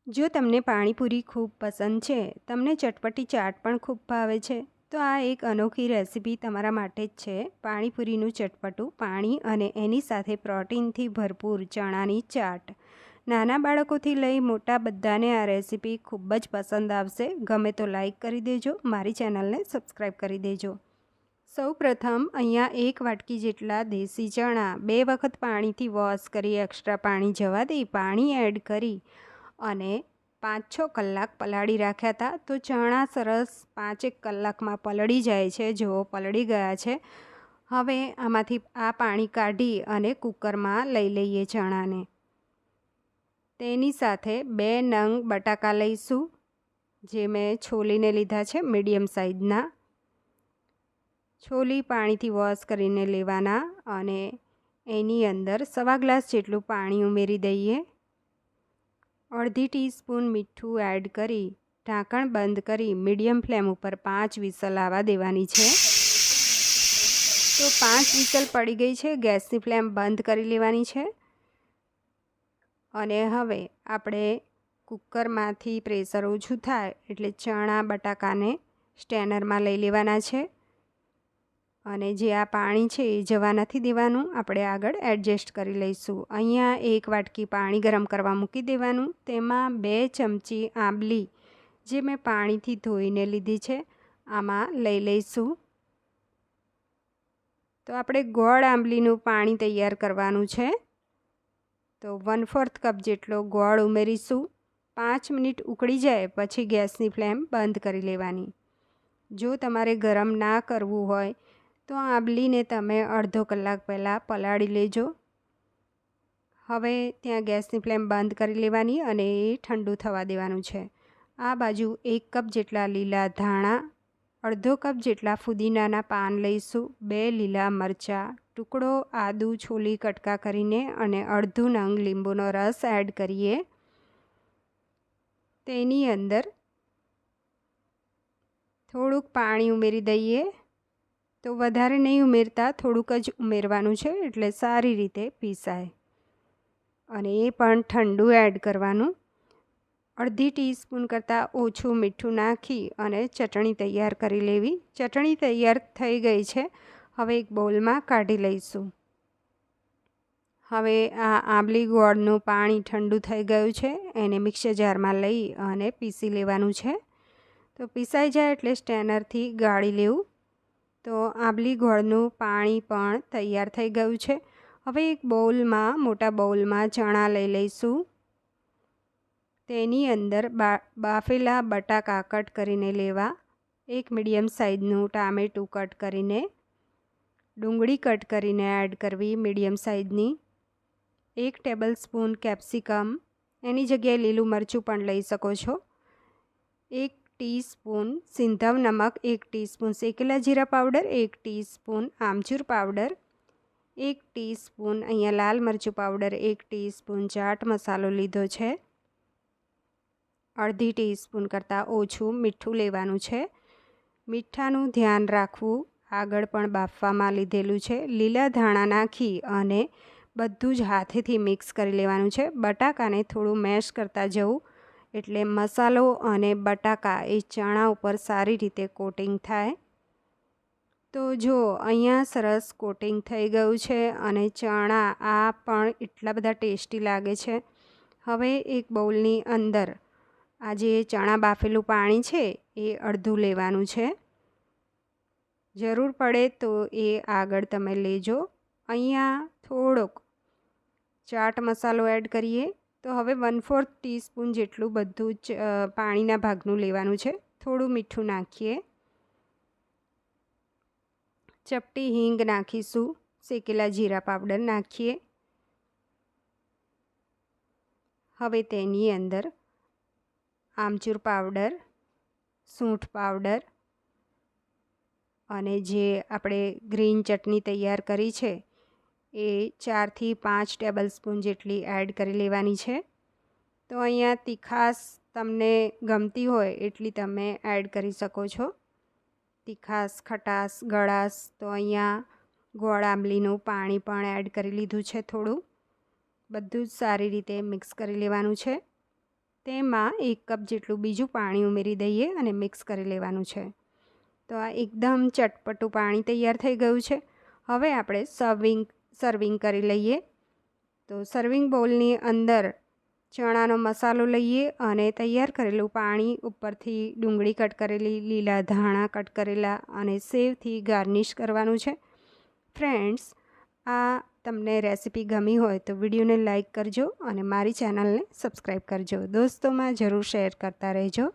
જો તમને પાણીપુરી ખૂબ પસંદ છે, તમને ચટપટી ચાટ પણ ખૂબ ભાવે છે, તો આ એક અનોખી રેસીપી તમારા માટે જ છે. પાણીપુરીનું ચટપટું પાણી અને એની સાથે પ્રોટીનથી ભરપૂર ચણાની ચાટ. નાના બાળકોથી લઈ મોટા બધાને આ રેસીપી ખૂબ જ પસંદ આવશે. ગમે તો લાઈક કરી દેજો, મારી ચેનલને સબસ્ક્રાઈબ કરી દેજો. સૌ પ્રથમ અહીંયા 1 વાટકી જેટલા દેશી ચણા 2 વખત પાણીથી વોશ કરી એક્સ્ટ્રા પાણી જવા દઈ પાણી એડ કરી અને 5-6 કલાક પલાળી રાખ્યા હતા. તો ચણા સરસ 5-1 કલાકમાં પલળી જાય છે. જો પલળી ગયા છે. હવે આમાંથી આ પાણી કાઢી અને કુકરમાં લઈ લઈએ ચણાને. તેની સાથે 2 નંગ બટાકા લઈશું, જે મેં છોલીને લીધા છે, મીડિયમ સાઇઝના. છોલી પાણીથી વોશ કરીને લેવાના અને એની અંદર 1/4 ગ્લાસ જેટલું પાણી ઉમેરી દઈએ. અડધી ટીસ્પૂન મીઠું એડ કરી ઢાંકણ બંધ કરી મીડિયમ ફ્લેમ ઉપર 5 વિસલ આવવા દેવાની છે. તો 5 વિસલ પડી ગઈ છે. ગેસની ફ્લેમ બંધ કરી લેવાની છે. અને હવે આપણે કુકરમાંથી પ્રેશર ઓછું થાય એટલે ચણા બટાકાને સ્ટેનરમાં લઈ લેવાના છે. અને જે આ પાણી છે એ જવા નથી દેવાનું, આપણે આગળ એડજસ્ટ કરી લઈશું. અહીંયા 1 વાટકી પાણી ગરમ કરવા મૂકી દેવાનું. તેમાં 2 ચમચી આંબલી, જે મેં પાણીથી ધોઈને લીધી છે, આમાં લઈ લઈશું. તો આપણે ગોળ આંબલીનું પાણી તૈયાર કરવાનું છે. તો 1/4 કપ જેટલો ગોળ ઉમેરીશું. 5 મિનિટ ઉકળી જાય પછી ગેસની ફ્લેમ બંધ કરી લેવાની. જો તમારે ગરમ ના કરવું હોય તો આંબલીને તમે અડધો કલાક પહેલાં પલાળી લેજો. હવે ત્યાં ગેસની ફ્લેમ બંધ કરી લેવાની અને એ ઠંડુ થવા દેવાનું છે. આ બાજુ 1 કપ જેટલા લીલા ધાણા, અડધો કપ જેટલા ફુદીનાના પાન લઈશું, 2 લીલા મરચાં, ટુકડો આદું છોલી કટકા કરીને અને અડધું નંગ લીંબુનો રસ એડ કરીએ. તેની અંદર થોડુંક પાણી ઉમેરી દઈએ. તો વધારે નહીં ઉમેરતા, થોડુંક જ ઉમેરવાનું છે એટલે સારી રીતે પીસાય. અને એ પણ ઠંડુ એડ કરવાનું. અડધી ટીસ્પૂન કરતાં ઓછું મીઠું નાખી અને ચટણી તૈયાર કરી લેવી. ચટણી તૈયાર થઈ ગઈ છે. હવે એક બોલમાં કાઢી લઈશું. હવે આ આંબલી ગોળનું પાણી ઠંડુ થઈ ગયું છે. એને મિક્સર જારમાં લઈ અને પીસી લેવાનું છે. તો પીસાઈ જાય એટલે સ્ટેનરથી ગાળી લેવું. તો આંબલી ગોળનું પાણી પણ તૈયાર થઈ ગયું છે. હવે એક બાઉલમાં, મોટા બાઉલમાં ચણા લઈ લઈશું. તેની અંદર બાફેલા બટાકા કટ કરીને લેવા, એક મીડિયમ સાઇઝનું ટામેટું કટ કરીને, ડુંગળી કટ કરીને એડ કરવી મીડિયમ સાઇઝની, 1 ટેબલસ્પૂન કેપ્સિકમ, એની જગ્યાએ લીલું મરચું પણ લઈ શકો છો, 1 ટીસ્પૂન સિંધવ નમક, 1 ટીસ્પૂન શેકેલા જીરા પાવડર, 1 ટીસ્પૂન આમચૂર પાવડર, 1 ટીસ્પૂન અહીંયા લાલ મરચું પાવડર, 1 ટીસ્પૂન ચાટ મસાલો લીધો છે. અડધી ટીસ્પૂન કરતાં ઓછું મીઠું લેવાનું છે. મીઠાનું ધ્યાન રાખવું, આગળ પણ બાફવામાં લીધેલું છે. લીલા ધાણા નાખી અને બધું જ હાથેથી મિક્સ કરી લેવાનું છે. બટાકાને થોડું મેશ કરતા જવું એટલે મસાલો અને બટાકા એ ચણા ઉપર સારી રીતે કોટિંગ થાય. તો જો અહીંયા સરસ કોટિંગ થઈ ગયું છે અને ચણા આ પણ એટલા બધા ટેસ્ટી લાગે છે. હવે એક બાઉલની અંદર આ જે ચણા બાફેલું પાણી છે એ અડધું લેવાનું છે. જરૂર પડે તો એ આગળ તમે લેજો. અહીંયા થોડોક ચાટ મસાલો એડ કરીએ. તો હવે 1/4 ટીસ્પૂન જેટલું બધું જ પાણીના ભાગનું લેવાનું છે. થોડું મીઠું નાખીએ. ચપટી હિંગ નાખીશું. શેકેલા જીરા પાવડર નાખીએ. હવે તેની અંદર આમચૂર પાવડર, સૂંઠ પાવડર અને જે આપણે ગ્રીન ચટણી તૈયાર કરી છે એ 4 થી 5 ટેબલસ્પૂન જેટલી એડ કરી લેવાની છે. તો અહીંયા તીખાશ તમને ગમતી હોય એટલી તમે એડ કરી શકો છો. તીખાશ, ખટાશ, ગળાશ. તો અહીંયા ગોળ આંબલીનું પાણી પણ એડ કરી લીધું છે થોડું. બધું જ સારી રીતે મિક્સ કરી લેવાનું છે. તેમાં 1 કપ જેટલું બીજું પાણી ઉમેરી દઈએ અને મિક્સ કરી લેવાનું છે. તો આ એકદમ ચટપટું પાણી તૈયાર થઈ ગયું છે. હવે આપણે સર્વિંગ કરી લઈએ. તો સર્વિંગ બાઉલની અંદર ચણાનો મસાલો લઈએ અને તૈયાર કરેલું પાણી ઉપરથી ડુંગળી કટ કરેલી, લીલા ધાણા કટ કરેલા અને સેવથી ગાર્નિશ કરવાનું છે. ફ્રેન્ડ્સ, આ તમને રેસીપી ગમી હોય તો વિડીયોને લાઈક કરજો અને મારી ચેનલને સબસ્ક્રાઈબ કરજો. દોસ્તોમાં જરૂર શેર કરતા રહેજો.